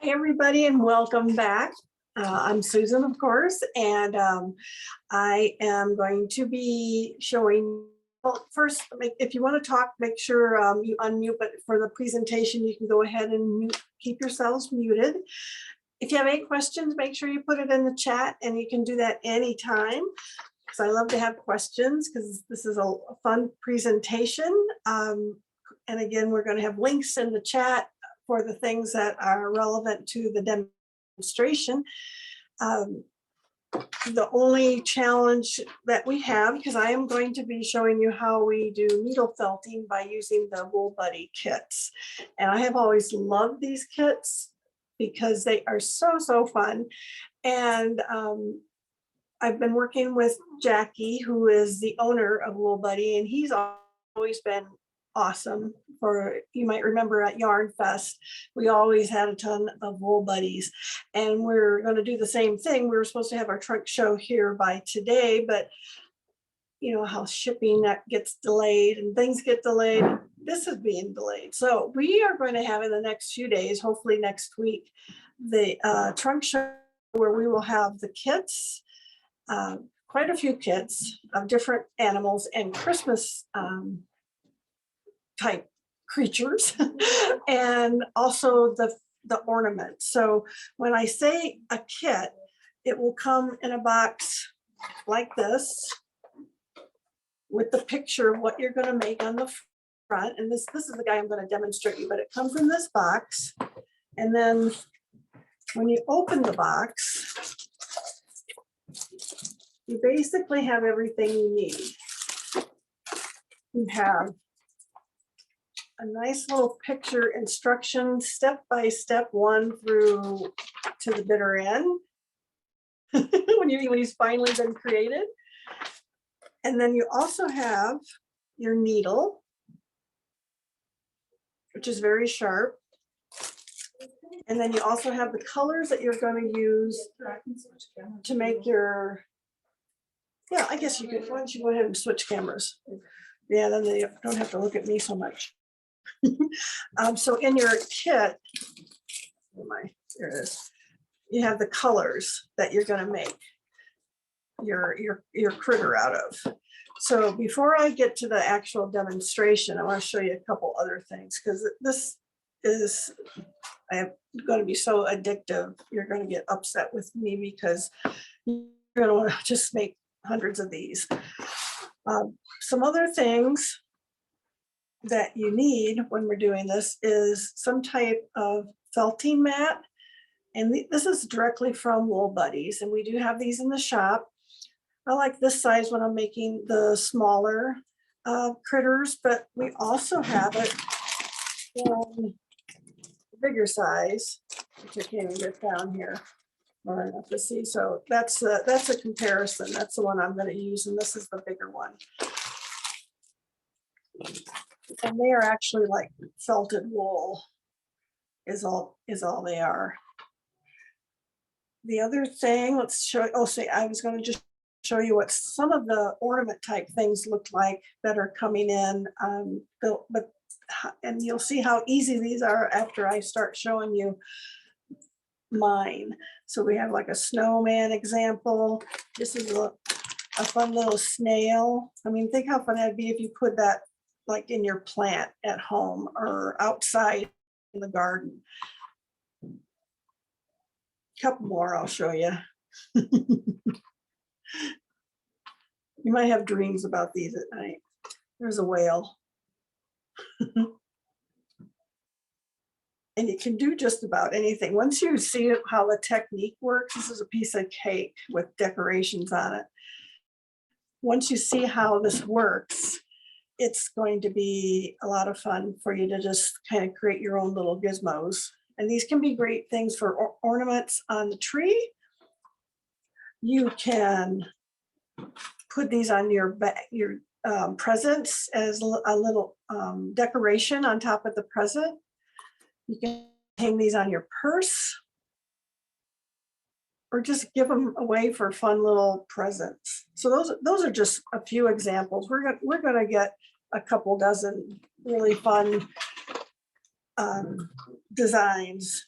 Hi, everybody, and welcome back. I'm Susan, of course, and I am going to be showing, well, first, if you want to talk, make sure you unmute, but for the presentation, you can go ahead and keep yourselves muted. If you have any questions, make sure you put it in the chat, and you can do that anytime, because I love to have questions, because this is a fun presentation. And again, we're going to have links in the chat for the things that are relevant to the demonstration. The only challenge that we have, because I am going to be showing you how we do needle felting by using the Woolbuddy kits. And I have always loved these kits because they are so fun. And I've been working with Jackie, who is the owner of Woolbuddy, and he's always been awesome. For, you might remember at Yarn Fest, we always had a ton of Woolbuddies, and we're going to do the same thing. We were supposed to have our trunk show here by today, but you know how shipping that gets delayed and things get delayed. This is being delayed, so we are going to have in the next few days, hopefully next week, the trunk show where we will have the kits, quite a few kits of different animals and Christmas type creatures, and also the ornaments. So when I say a kit, it will come in a box like this with the picture of what you're going to make on the front. And this is the guy I'm going to demonstrate you, but it comes in this box. And then when you open the box, you basically have everything you need. You have a nice little picture instruction, step by step, one through to the bitter end, when he's finally been created. And then you also have your needle, which is very sharp. And then you also have the colors that you're going to use to make your, yeah, I guess you could, why don't you go ahead and switch cameras? Yeah, then they don't have to look at me so much. So in your kit, here it is, you have the colors that you're going to make your critter out of. So before I get to the actual demonstration, I want to show you a couple other things, because this is going to be so addictive. You're going to get upset with me because you're going to want to just make hundreds of these. Some other things that you need when we're doing this is some type of felting mat. And this is directly from Woolbuddies, and we do have these in the shop. I like this size when I'm making the smaller critters, but we also have it in bigger size, which I can't even get down here far enough to see. So that's a comparison. That's the one I'm going to use, and this is the bigger one. And they are actually like felted wool is all they are. The other thing, let's show, I was going to just show you what some of the ornament type things look like that are coming in, and you'll see how easy these are after I start showing you mine. So we have like a snowman example. This is a fun little snail. I mean, think how fun that'd be if you put that like in your plant at home or outside in the garden. Couple more I'll show you. You might have dreams about these at night. There's a whale. And you can do just about anything. Once you see how the technique works, this is a piece of cake with decorations on it. Once you see how this works, it's going to be a lot of fun for you to just kind of create your own little gizmos. And these can be great things for ornaments on the tree. You can put these on your presents as a little decoration on top of the present. You can hang these on your purse, or just give them away for fun little presents. So those are just a few examples. We're gonna get a couple dozen really fun designs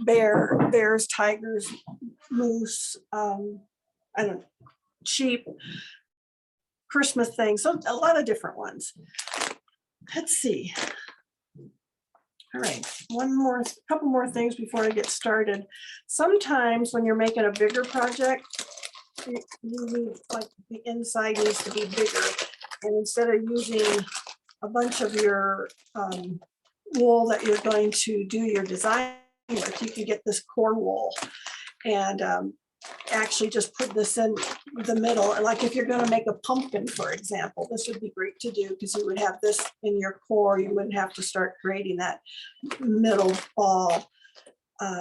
bears, tigers, moose, I don't know, sheep, Christmas things, so a lot of different ones. Let's see. All right, couple more things before I get started. Sometimes when you're making a bigger project, you need, like, the inside needs to be bigger. And instead of using a bunch of your wool that you're going to do your design with, you can get this core wool and actually just put this in the middle. Like if you're going to make a pumpkin, for example, this would be great to do because you would have this in your core. You wouldn't have to start creating that middle ball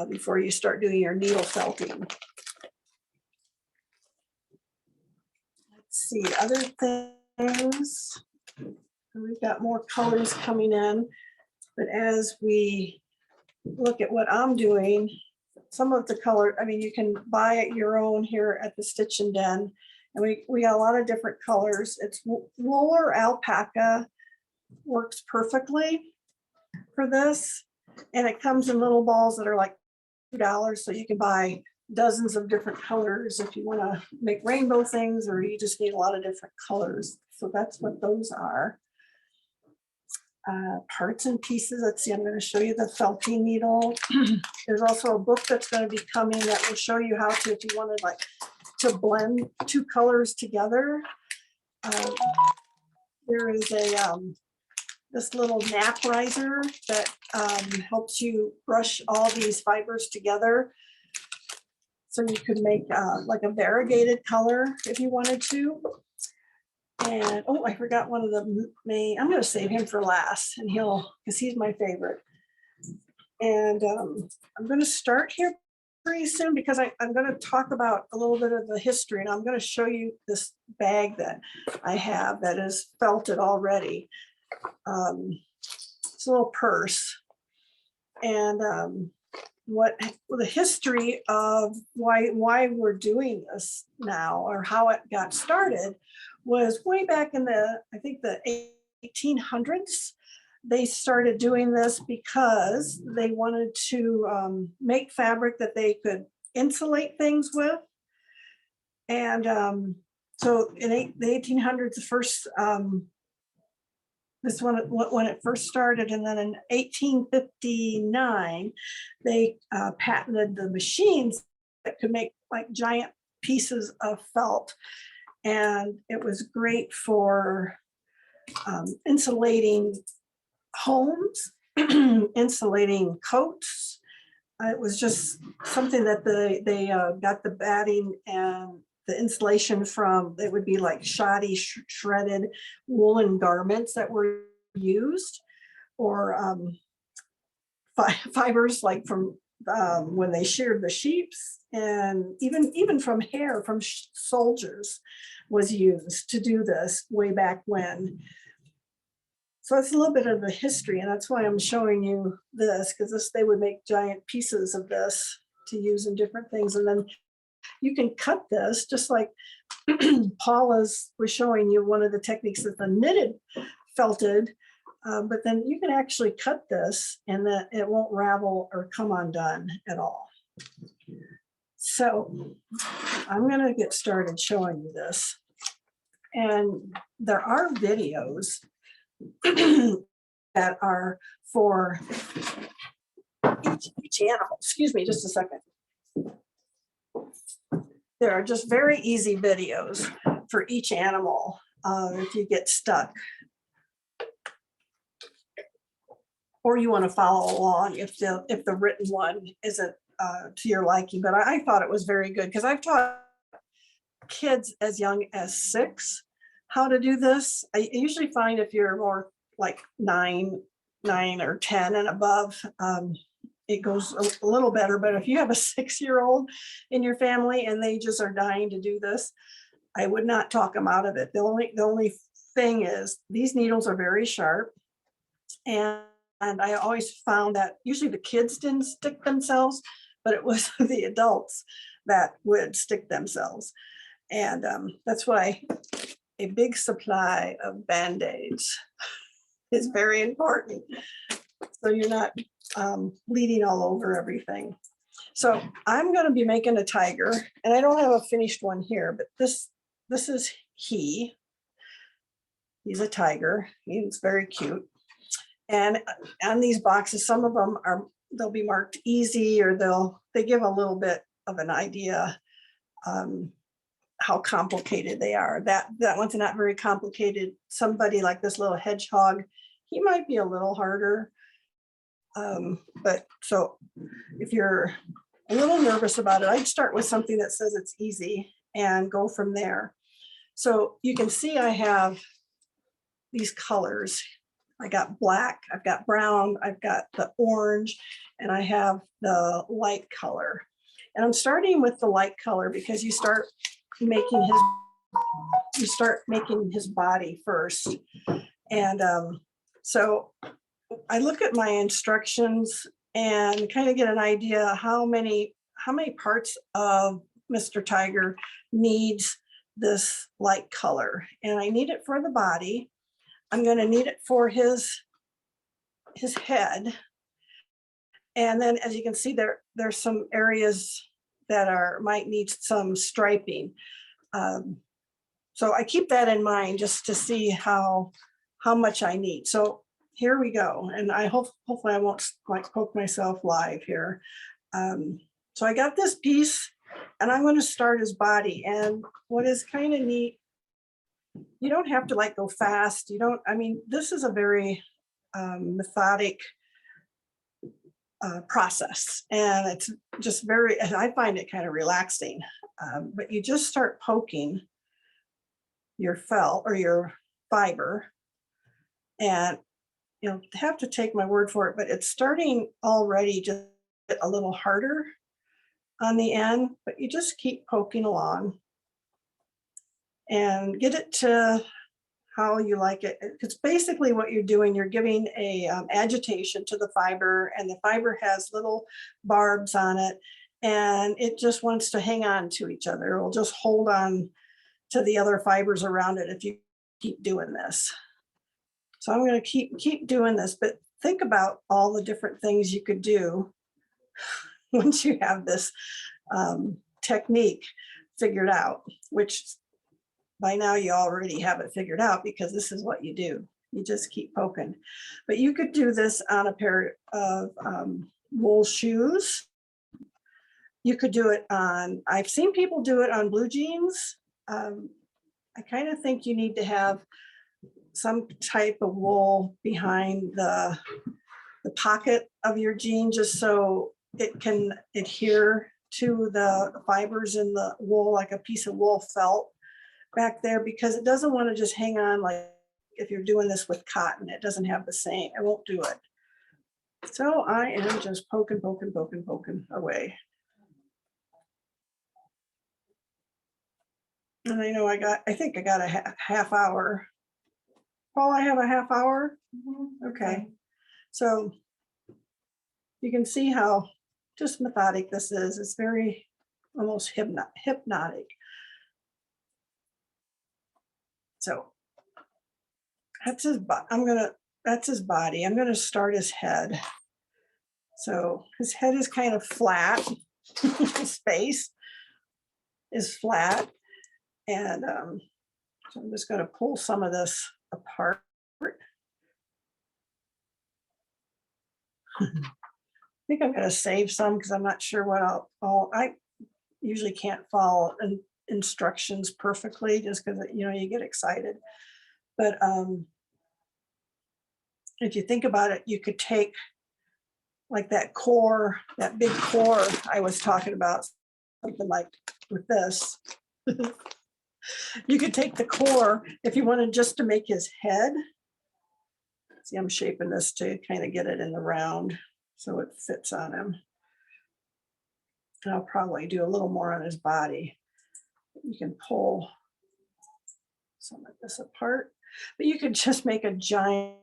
before you start doing your needle felting. Let's see, other things. We've got more colors coming in, but as we look at what I'm doing, some of the color, I mean, you can buy your own here at the Stitchin Den, and we got a lot of different colors. It's wool or alpaca, works perfectly for this, and it comes in little balls that are like $2, so you can buy dozens of different colors if you want to make rainbow things, or you just need a lot of different colors. So that's what those are. Parts and pieces. Let's see, I'm going to show you the felting needle. There's also a book that's going to be coming that will show you how to, if you wanted like to blend two colors together. There is a this little nap riser that helps you brush all these fibers together. So you could make like a variegated color if you wanted to. And oh, I forgot one of the main, I'm going to save him for last, and because he's my favorite. And I'm going to start here pretty soon because I'm going to talk about a little bit of the history, and I'm going to show you this bag that I have that is felted already. It's a little purse. And what the history of why we're doing this now, or how it got started, was way back in I think the 1800s. They started doing this because they wanted to make fabric that they could insulate things with. And so in the 1800s, the first this one when it first started, and then in 1859 they patented the machines that could make like giant pieces of felt, and it was great for insulating homes, insulating coats. It was just something that they got the batting and the insulation from. It would be like shoddy, shredded woolen garments that were used, or fibers like from when they sheared the sheeps, and even from hair from soldiers was used to do this way back when. So it's a little bit of the history, and that's why I'm showing you this, because they would make giant pieces of this to use in different things. And then you can cut this just like Paula was showing you. One of the techniques is the knitted felted, but then you can actually cut this and that it won't ravel or come undone at all. So I'm going to get started showing you this. And there are videos that are for each animal. Excuse me, just a second. There are just very easy videos for each animal if you get stuck, or you want to follow along if the written one isn't to your liking. But I thought it was very good because I've taught kids as young as 6 how to do this. I usually find if you're more like 9 or 10 and above, it goes a little better. But if you have a 6-year-old in your family and they just are dying to do this, I would not talk them out of it. The only thing is these needles are very sharp, and I always found that usually the kids didn't stick themselves, but it was the adults that would stick themselves. And that's why a big supply of Band-Aids is very important. so you're not bleeding all over everything. So I'm going to be making a tiger, and I don't have a finished one here, but this is he's a tiger. He's very cute. And on these boxes, some of them they'll be marked easy, or they give a little bit of an idea how complicated they are. That one's not very complicated. Somebody like this little hedgehog, he might be a little harder. But so if you're a little nervous about it, I'd start with something that says it's easy and go from there. So you can see I have these colors. I got black, I've got brown, I've got the orange, and I have the light color. And I'm starting with the light color because you start making his body first. And so I look at my instructions and kind of get an idea how many parts of Mr. Tiger needs this light color. And I need it for the body. I'm going to need it for his head. And then, as you can see, there's some areas that might need some striping. So I keep that in mind just to see how much I need. So here we go. And I hopefully I won't like poke myself live here. So I got this piece, and I'm going to start his body. And what is kind of neat, you don't have to like go fast. This is a very methodic process, and it's just I find it kind of relaxing. But you just start poking your felt or your fiber, and you'll have to take my word for it, but it's starting already just a little harder on the end, but you just keep poking along and get it to how you like it. Because basically what you're doing, you're giving a agitation to the fiber, and the fiber has little barbs on it, and it just wants to hang on to each other. It will just hold on to the other fibers around it if you keep doing this. So I'm going to keep doing this, but think about all the different things you could do once you have this technique figured out, which by now you already have it figured out because this is what you do. You just keep poking. But you could do this on a pair of wool shoes. You could do it on, I've seen people do it on blue jeans. I kind of think you need to have some type of wool behind the pocket of your jean, just so it can adhere to the fibers in the wool, like a piece of wool felt back there, because it doesn't want to just hang on. Like if you're doing this with cotton, it doesn't have the same, it won't do it. So I am just poking away. And I know I think I got a half hour. Paul, I have a half hour? Okay. So you can see how just methodic this is. It's very almost hypnotic. So that's his body. I'm gonna start his head. So his head is kind of flat. His face is flat. And so I'm just gonna pull some of this apart. I think I'm gonna save some because I'm not sure what I usually can't follow instructions perfectly just because you get excited. But if you think about it, you could take like that big core I was talking about, something like with this. You could take the core if you wanted just to make his head. See, I'm shaping this to kind of get it in the round so it fits on him. And I'll probably do a little more on his body. You can pull some of this apart, but you could just make a giant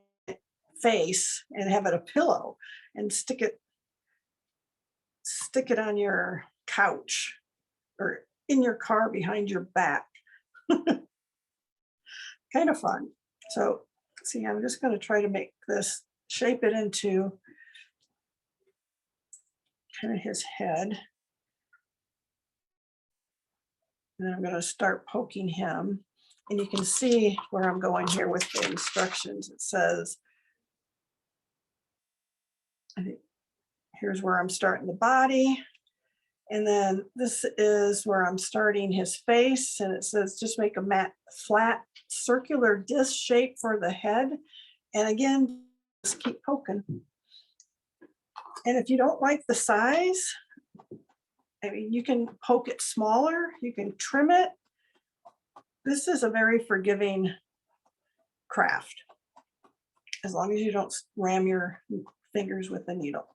face and have it a pillow and stick it on your couch or in your car behind your back. Kind of fun. So see, I'm just going to try to make this, shape it into kind of his head. And then I'm going to start poking him. And you can see where I'm going here with the instructions. It says, I think here's where I'm starting the body. And then this is where I'm starting his face. And it says just make a matte, flat, circular disc shape for the head. And again, just keep poking. And if you don't like the size, I mean, you can poke it smaller, you can trim it. This is a very forgiving craft, as long as you don't ram your fingers with the needle.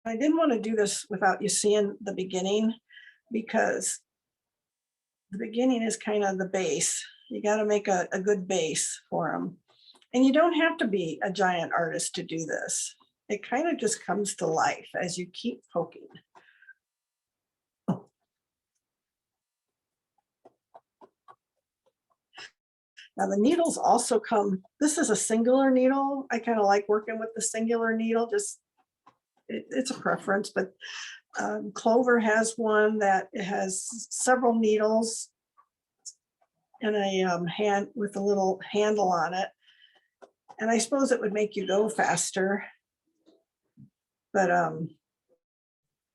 I didn't want to do this without you seeing the beginning, because the beginning is kind of the base. You got to make a good base for them. And you don't have to be a giant artist to do this. It kind of just comes to life as you keep poking. Now the needles also come, this is a singular needle. I kind of like working with the singular needle, just it's a preference, but Clover has one that has several needles and a hand with a little handle on it. And I suppose it would make you go faster. But,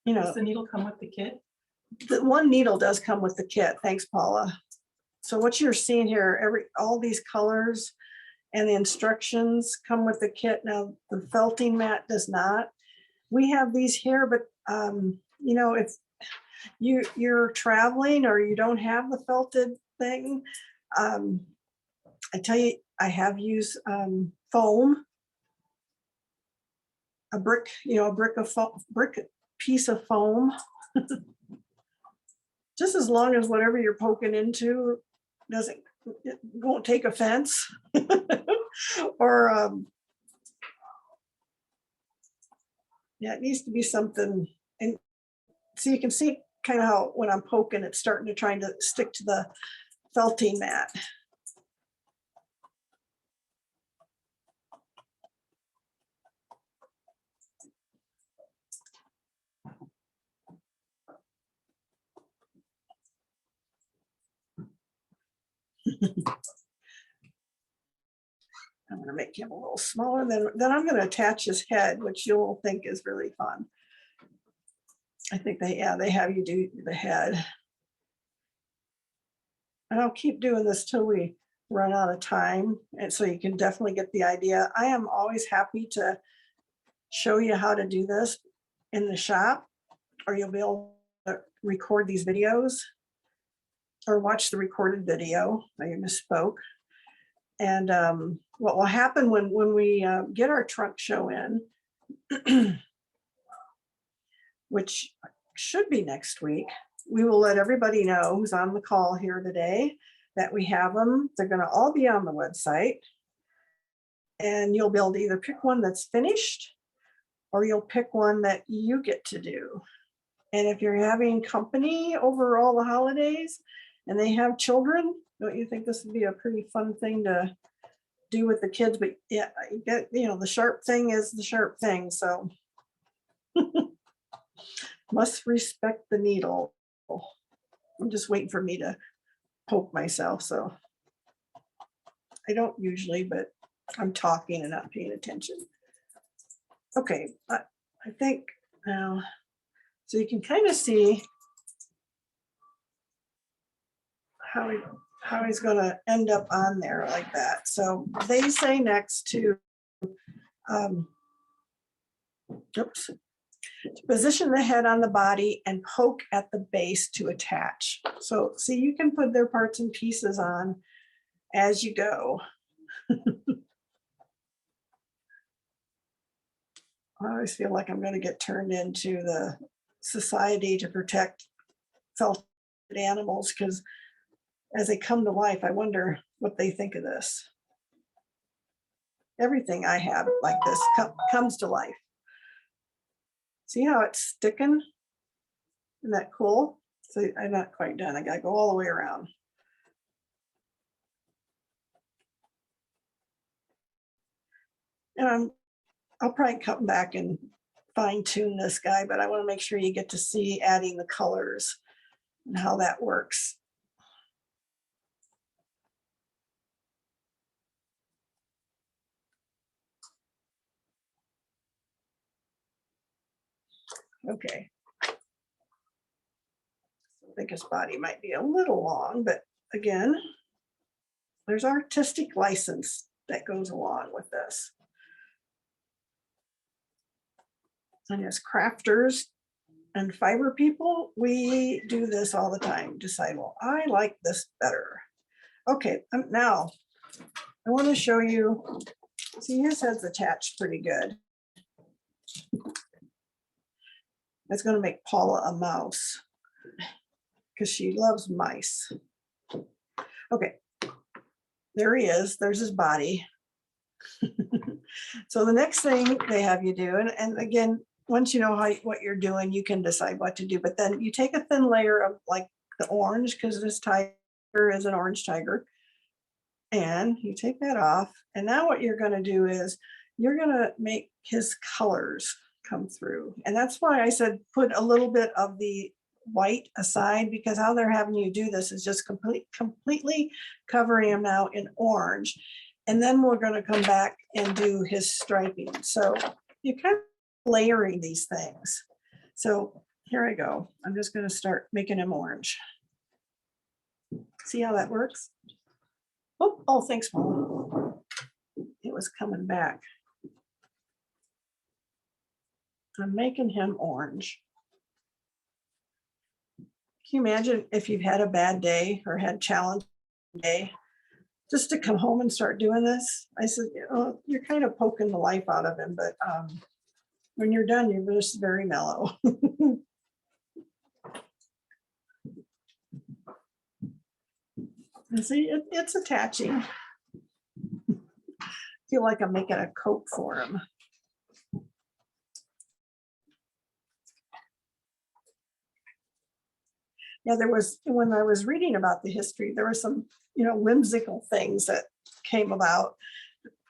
you know. Does the needle come with the kit? The one needle does come with the kit. Thanks, Paula. So what you're seeing here, all these colors and the instructions come with the kit. Now, the felting mat does not. We have these here, but, you know, if you're traveling or you don't have the felted thing, I tell you, I have used foam, a brick, you know, brick piece of foam. Just as long as whatever you're poking into it won't take offense. Or yeah, it needs to be something. And so you can see kind of how when I'm poking, it's starting to try to stick to the felting mat. I'm going to make him a little smaller. Then I'm going to attach his head, which you'll think is really fun. I think they have you do the head. And I'll keep doing this till we run out of time. And so you can definitely get the idea. I am always happy to show you how to do this in the shop, or you'll be able to record these videos or watch the recorded video. I misspoke. And what will happen when we get our trunk show in, which should be next week, we will let everybody know who's on the call here today that we have them. They're going to all be on the website. And you'll be able to either pick one that's finished, or you'll pick one that you get to do. And if you're having company over all the holidays and they have children, don't you think this would be a pretty fun thing to do with the kids? But yeah, you know, the sharp thing is the sharp thing. So must respect the needle. I'm just waiting for me to poke myself. So I don't usually, but I'm talking and not paying attention. Okay, I think now, so you can kind of see how he's going to end up on there like that. So they say next to, oops, to position the head on the body and poke at the base to attach. So see, you can put their parts and pieces on as you go. I always feel like I'm going to get turned into the Society to Protect Felted Animals, because as they come to life, I wonder what they think of this. Everything I have like this comes to life. See how it's sticking? Isn't that cool? So I'm not quite done. I got to go all the way around. And I'll probably come back and fine tune this guy, but I want to make sure you get to see adding the colors and how that works. Okay. I think his body might be a little long, but again, there's artistic license that goes along with this. And as crafters and fiber people, we do this all the time. Decide, well, I like this better. Okay, now I want to show you, see his head's attached pretty good. It's going to make Paula a mouse because she loves mice. Okay, there he is. There's his body. So the next thing they have you do, and again, once you know what you're doing, you can decide what to do. But then you take a thin layer of like the orange, because this tiger is an orange tiger. And you take that off. And now what you're going to do is you're going to make his colors come through. And that's why I said put a little bit of the white aside, because how they're having you do this is just completely covering him now in orange. And then we're going to come back and do his striping. So you're kind of layering these things. So here I go. I'm just going to start making him orange. See how that works? Oh, thanks, Paul. It was coming back. I'm making him orange. Can you imagine if you've had a bad day or had challenging day, just to come home and start doing this? I said, you're kind of poking the life out of him, but when you're done, you're just very mellow. And see, it's attaching. I feel like I'm making a coat for him. Yeah, there was, when I was reading about the history, there were some, whimsical things that came about.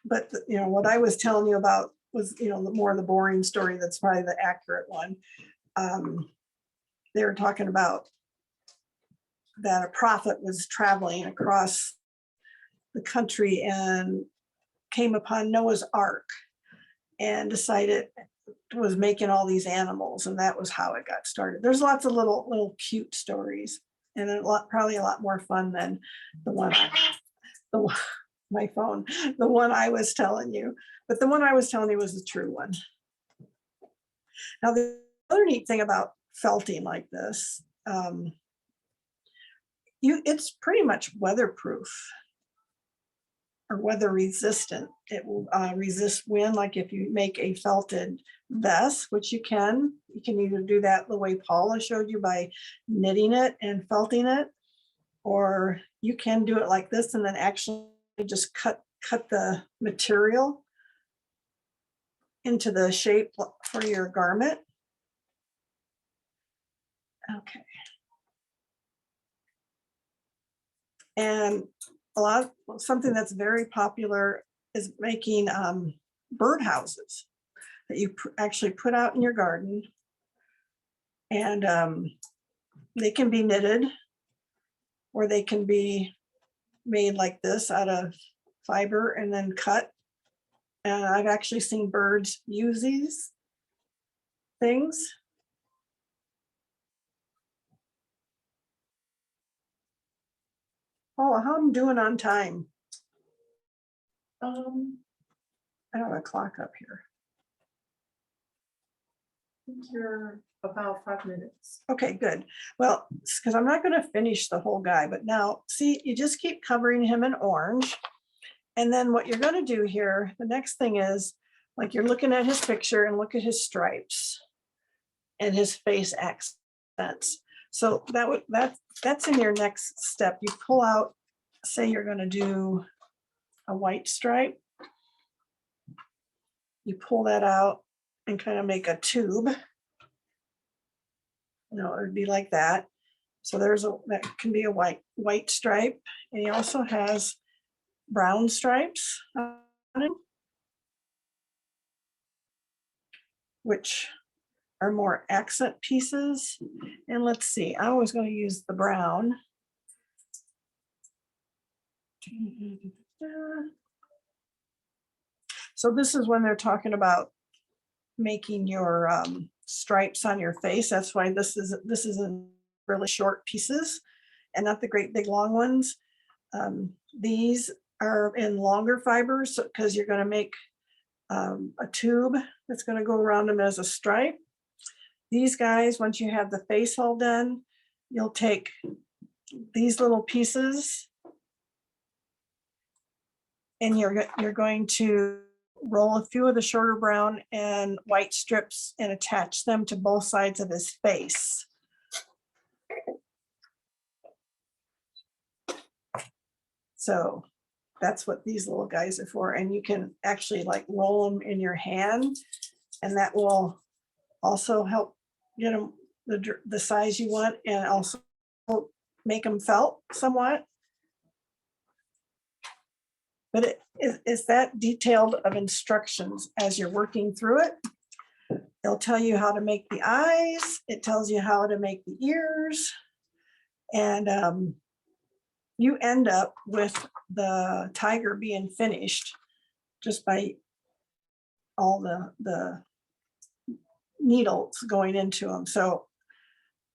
But, what I was telling you about was, more of the boring story that's probably the accurate one. They were talking about that a prophet was traveling across the country and came upon Noah's Ark and decided was making all these animals, and that was how it got started. There's lots of little cute stories, and probably a lot more fun than my phone, the one I was telling you. But the one I was telling you was the true one. Now, the other neat thing about felting like this, it's pretty much weatherproof or weather resistant. It will resist wind. Like if you make a felted vest, which you can either do that the way Paula showed you by knitting it and felting it, or you can do it like this and then actually just cut the material into the shape for your garment. Okay. And something that's very popular is making birdhouses that you actually put out in your garden, and they can be knitted, or they can be made like this out of fiber and then cut. And I've actually seen birds use these things. Oh, how I'm doing on time? I have a clock up here. I think you're about 5 minutes. Okay, good. Well, because I'm not going to finish the whole guy, but now see, you just keep covering him in orange. And then what you're going to do here, the next thing is, like, you're looking at his picture and look at his stripes and his face accents. So that's in your next step. You pull out, say you're going to do a white stripe. You pull that out and kind of make a tube. It would be like that. So that can be a white stripe. And he also has brown stripes on it. which are more accent pieces. And let's see, I was going to use the brown. So this is when they're talking about making your stripes on your face. That's why this is in really short pieces and not the great big long ones. These are in longer fibers because you're going to make a tube that's going to go around them as a stripe. These guys, once you have the face all done, you'll take these little pieces and you're going to roll a few of the shorter brown and white strips and attach them to both sides of his face. So that's what these little guys are for. And you can actually like roll them in your hand, and that will also help get them the size you want and also make them felt somewhat. But it's that detailed of instructions as you're working through it. It'll tell you how to make the eyes. It tells you how to make the ears. And you end up with the tiger being finished just by all the needles going into them. So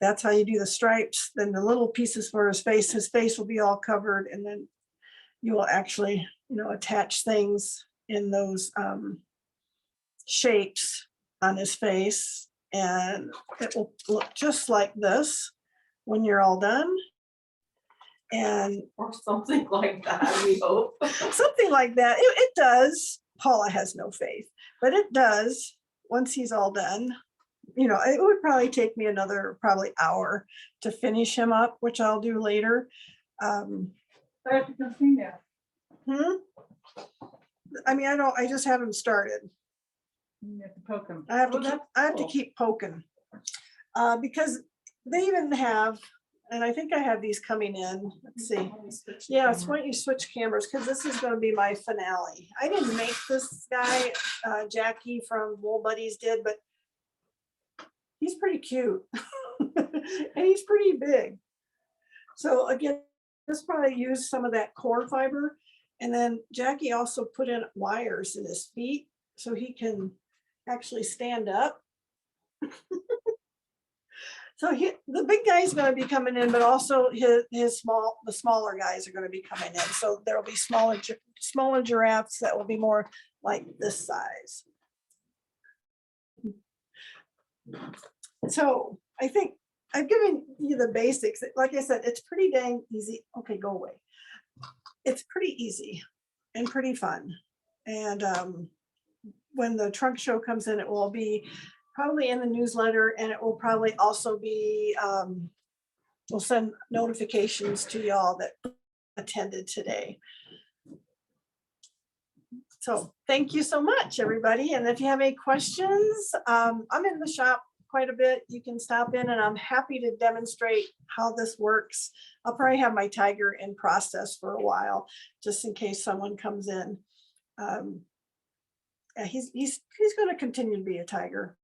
that's how you do the stripes. Then the little pieces for his face will be all covered, and then you will actually, attach things in those shapes on his face, and it will look just like this when you're all done. And Or something like that, we hope. something like that. It does. Paula has no faith, but it does once he's all done. It would probably take me another hour to finish him up, which I'll do later. I have to go clean that. I just haven't started. You have to poke them. I have to keep poking because they even have, and I think I have these coming in. Let's see. Yes, why don't you switch cameras, because this is going to be my finale. I didn't make this guy. Jackie from Woolbuddies did, but he's pretty cute and he's pretty big. So again, this probably used some of that core fiber. And then Jackie also put in wires in his feet so he can actually stand up. So the big guy is going to be coming in, but also the smaller guys are going to be coming in. So there will be smaller giraffes that will be more like this size. So I think I've given you the basics. Like I said, it's pretty dang easy. Okay, go away. It's pretty easy and pretty fun. And when the trunk show comes in, it will be probably in the newsletter, and it will probably also be, we'll send notifications to y'all that attended today. So thank you so much, everybody. And if you have any questions, I'm in the shop quite a bit. You can stop in, and I'm happy to demonstrate how this works. I'll probably have my tiger in process for a while, just in case someone comes in. Yeah, he's going to continue to be a tiger.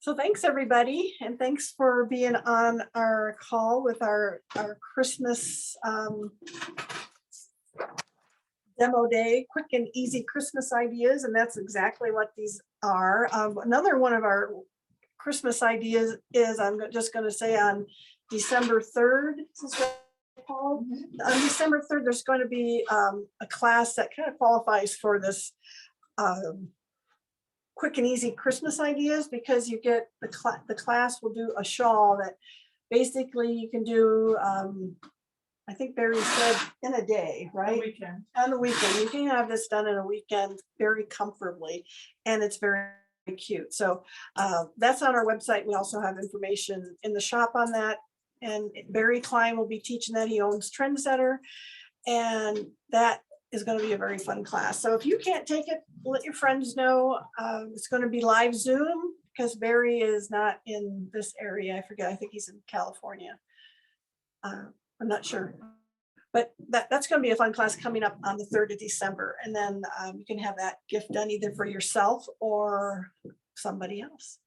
So thanks, everybody, and thanks for being on our call with our Christmas demo day, quick and easy Christmas ideas, and that's exactly what these are. Another one of our Christmas ideas is, I'm just going to say, on December 3rd, this is what it's called. On December 3rd, there's going to be a class that kind of qualifies for this quick and easy Christmas ideas, because you get the class will do a shawl that basically you can do, I think Barry said in a day, right? On the weekend. You can have this done in a weekend very comfortably, and it's very cute. So that's on our website. We also have information in the shop on that. And Barry Klein will be teaching that. He owns Trendsetter, and that is going to be a very fun class. So if you can't take it, let your friends know. It's going to be live Zoom, because Barry is not in this area. I forget. I think he's in California. I'm not sure. But that's going to be a fun class coming up on the 3rd of December. And then you can have that gift done either for yourself or somebody else.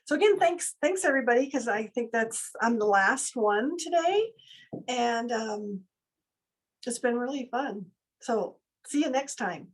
So again, thanks everybody, because I think I'm the last one today. And it's been really fun. So see you next time.